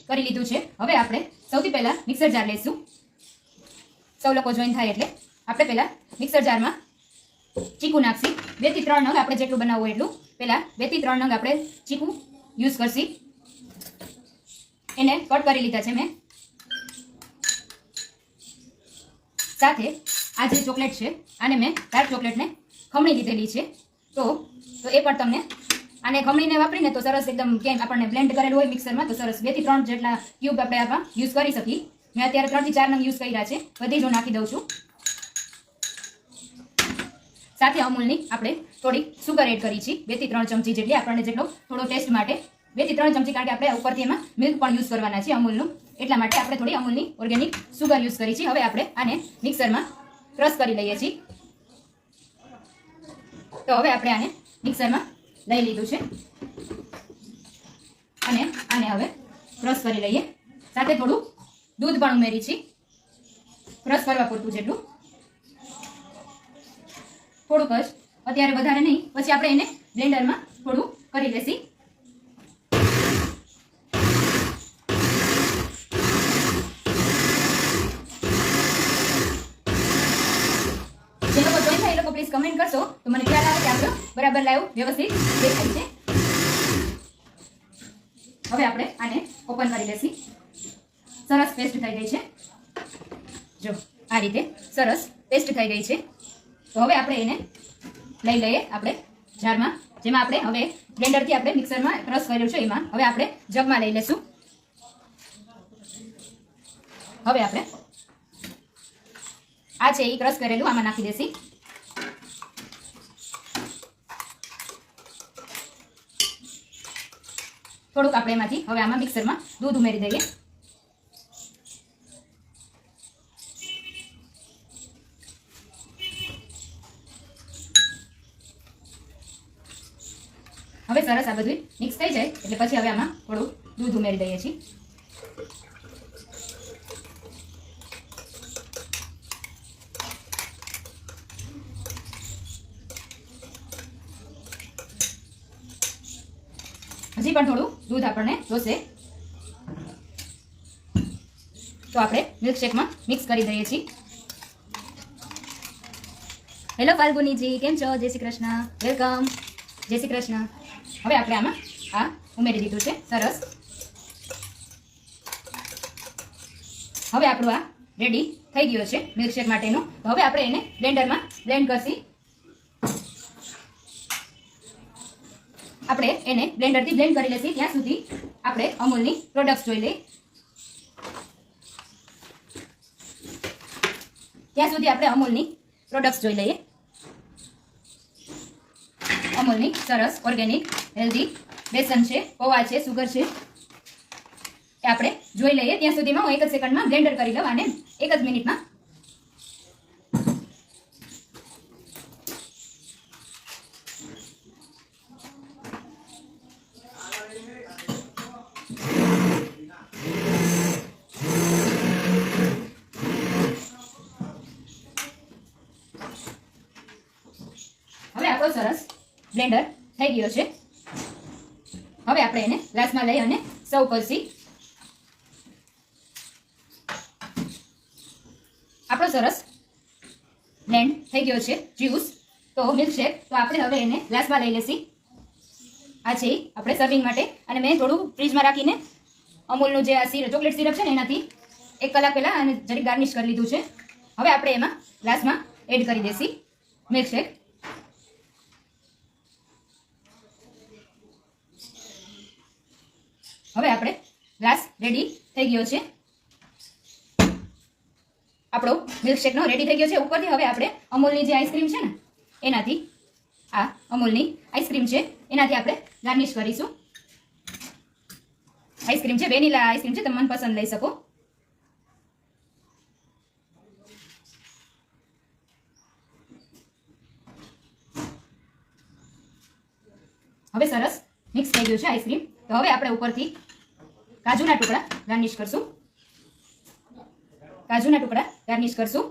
કરી લીધું છે। હવે આપણે સૌથી પહેલા મિક્સર જાર લઈશું। સૌ લોકો જોઈન થાય એટલે આપણે પહેલા મિક્સર જારમાં ચીકુ નાખશી। 2 થી 3 નંગ આપણે જેટલું બનાવવું એટલું પહેલા 2 થી 3 નંગ આપણે ચીકુ યુઝ કરશી। એને કટ કરી લીધા છે મેં। સાથે આ જે ચોકલેટ છે આને મેં ડાર્ક ચોકલેટને ખમણી લીધેલી છે। તો એ પણ તમને આને ખમણીને વાપરીને તો સરસ એકદમ કેમ આપણને બ્લેન્ડ કરેલું હોય મિક્સરમાં તો સરસ 2 થી 3 જેટલા ક્યુબ આપણે આમાં યુઝ કરી શકીએ। મેં અત્યારે 3 થી 4 નંગ યુઝ કર્યા છે। બધી જ હું નાખી દઉં છું। સાથે અમૂલની આપણે થોડી સુગર એડ કરી છે 2 થી 3 ચમચી જેટલી આપણને જેટલો થોડો ટેસ્ટ માટે 2 થી 3 ચમચી કારણ કે આપણે ઉપરથી એમાં મિલ્ક પણ યુઝ કરવાના છે અમૂલનું એટલા માટે આપણે થોડી અમૂલની ઓર્ગેનિક સુગર યુઝ કરી છે। હવે આપણે આને મિક્સરમાં ક્રશ કરી લઈએ છીએ। તો હવે આપણે આને મિક્સરમાં લઈ લીધું છે અને આને હવે ક્રશ કરી લઈએ। સાથે થોડું દૂધ પણ ઉમેરી છે ક્રશ કરવા પૂરતું જેટલું થોડુંક જ અત્યારે વધારે નહીં પછી આપણે એને બ્લેન્ડરમાં થોડું કરી લેશી। જે લોકો જોઈન થાય એ લોકો પ્લીઝ કમેન્ટ કરશો તો મને ખ્યાલ આવે કે આપણો બરાબર લાઈવ વ્યવસ્થિત દેખાય છે। હવે આપણે આને ઓપન કરી લેશી। સરસ પેસ્ટ થઈ ગઈ છે। જો આ રીતે સરસ પેસ્ટ થઈ ગઈ છે। તો હવે આપણે એને લઈ લઈએ આપણે જારમાં જેમાં આપણે હવે બ્લેન્ડરથી આપણે મિક્સરમાં ક્રશ કર્યું છે એમાં હવે આપણે જગમાં લઈ લેશું। હવે આપણે આ છે એ ક્રશ કરેલું આમાં નાખી દેશી। થોડુંક આપણે એમાંથી હવે આમાં મિક્સરમાં દૂધ ઉમેરી દઈએ। હવે સરસ આ બધું મિક્સ થઈ જાય એટલે પછી હવે આમાં થોડું દૂધ ઉમેરી દઈએ છીએ। હજી પણ થોડું દૂધ આપણને જોશે તો આપણે મિલ્કશેકમાં મિક્સ કરી દઈએ છીએ। હેલો ફાલ્ગુનીજી કેમ છો? જય શ્રી કૃષ્ણ, વેલકમ, જય શ્રી કૃષ્ણ। હવે આપણે આમાં આ ઉમેરી દીધું છે સરસ। હવે આપણું આ રેડી થઈ ગયો છે મિલ્કશેક માટેનું। તો હવે આપણે એને બ્લેન્ડરમાં બ્લેન્ડ કરશી। આપણે એને બ્લેન્ડરથી બ્લેન્ડ કરી લેશી ત્યાં સુધી આપણે અમૂલની પ્રોડક્ટ્સ જોઈ લઈએ। ત્યાં સુધી આપણે અમૂલની પ્રોડક્ટ્સ જોઈ લઈએ। અમૂલની સરસ ઓર્ગેનિક હેલ્ધી બેસન છે, પૌવા છે, સુગર છે એ આપણે જોઈ લઈએ। ત્યાં સુધીમાં હું 1 જ સેકન્ડમાં બ્લેન્ડર કરી લઉં આને 1 જ મિનિટમાં। હવે આપણો સરસ બ્લેન્ડર થઈ ગયો છે। હવે આપણે એને ગ્લાસમાં લઈ અને સર્વ કરશી। આપણો સરસ બ્લેન્ડ થઈ ગયો છે જ્યુસ તો મિલ્કશેક તો આપણે હવે એને ગ્લાસમાં લઈ લેશી। આ છે આપણે સર્વિંગ માટે અને મેં થોડું ફ્રીજમાં રાખીને અમૂલનું જે આ ચોકલેટ સિરપ છે ને એનાથી 1 કલાક પહેલા અને જરીક ગાર્નિશ કરી લીધું છે। હવે આપણે એમાં ગ્લાસમાં એડ કરી દેશી મિલ્કશેક। હવે આપણે ગ્લાસ રેડી થઈ ગયો છે। આપણો મિલ્કશેકનો રેડી થઈ ગયો છે। ઉપરથી હવે આપણે અમૂલની જે આઈસ્ક્રીમ છે ને એનાથી આ અમૂલની આઈસ્ક્રીમ છે એનાથી આપણે ગાર્નિશ કરીશું। આઈસ્ક્રીમ છે વેનીલા આઈસ્ક્રીમ છે તમે મનપસંદ લઈ શકો। હવે સરસ મિક્સ થઈ ગયું છે આઈસ્ક્રીમ। તો હવે આપણે ઉપરથી કાજુના ટુકડા ગાર્નિશ કરશું। કાજુના ટુકડા ગાર્નિશ કરશું।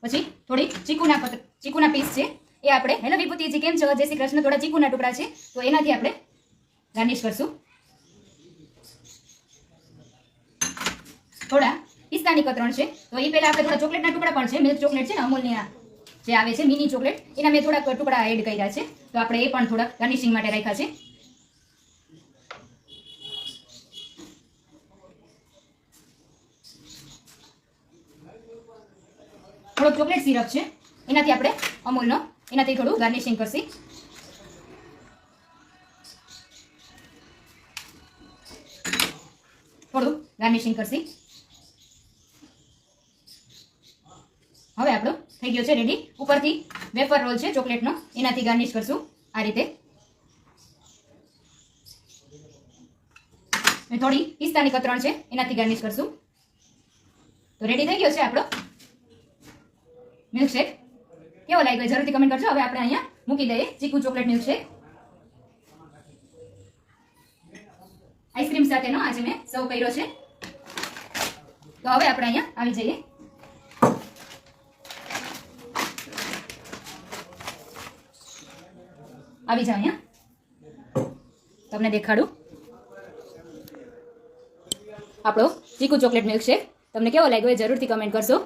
પછી થોડી ચીકુના પીસ છે એ આપણે હેલો વિભૂતિજી કેમ છો? જય શ્રી કૃષ્ણ। થોડા ચીકુના ટુકડા છે તો એનાથી આપણે ગાર્નિશ કરશું। થોડા પિસ્તાની કતરણ છે. તો એ પહેલા આપણે થોડા ચોકલેટના ટુકડા પણ છે, મિલ્ક ચોકલેટ છે ને અમૂલની આ જે આવે છે મિની ચોકલેટ, એના મેં થોડાક ટુકડા એડ કર્યા છે. તો આપણે એ પણ થોડા ગાર્નિશિંગ માટે રાખ્યા છે. થોડોક ચોકલેટ સિરપ છે, એનાથી આપણે અમૂલનો એનાથી થોડું ગાર્નિશિંગ કરશી. થોડું ગાર્નિશિંગ કરશી. હવે આપણો થઈ ગયો છે રેડી. ઉપરથી વેફર રોલ છે ચોકલેટનો, એનાથી ગાર્નિશ કરશું આ રીતે. થોડી પિસ્તાની કતરણ છે, એનાથી ગાર્નિશ કરશું. તો રેડી થઈ ગયો છે આપણો મિલ્કશેક. કેવો લાગ્યો જરૂરથી કમેન્ટ કરજો. હવે આપણે અહીંયા મૂકી દઈએ ચીકુ ચોકલેટ મિલ્કશેક. આઈસ્ક્રીમ સાથેનો આજે મેં સર્વ કર્યો છે. તો હવે આપણે અહીંયા આવી જઈએ. આવી જાઓ અહીંયા, તમને દેખાડું આપણો ચીકુ ચોકલેટ મિલ્કશેક. તમને કેવો લાગ્યો એ જરૂરથી કમેન્ટ કરશો.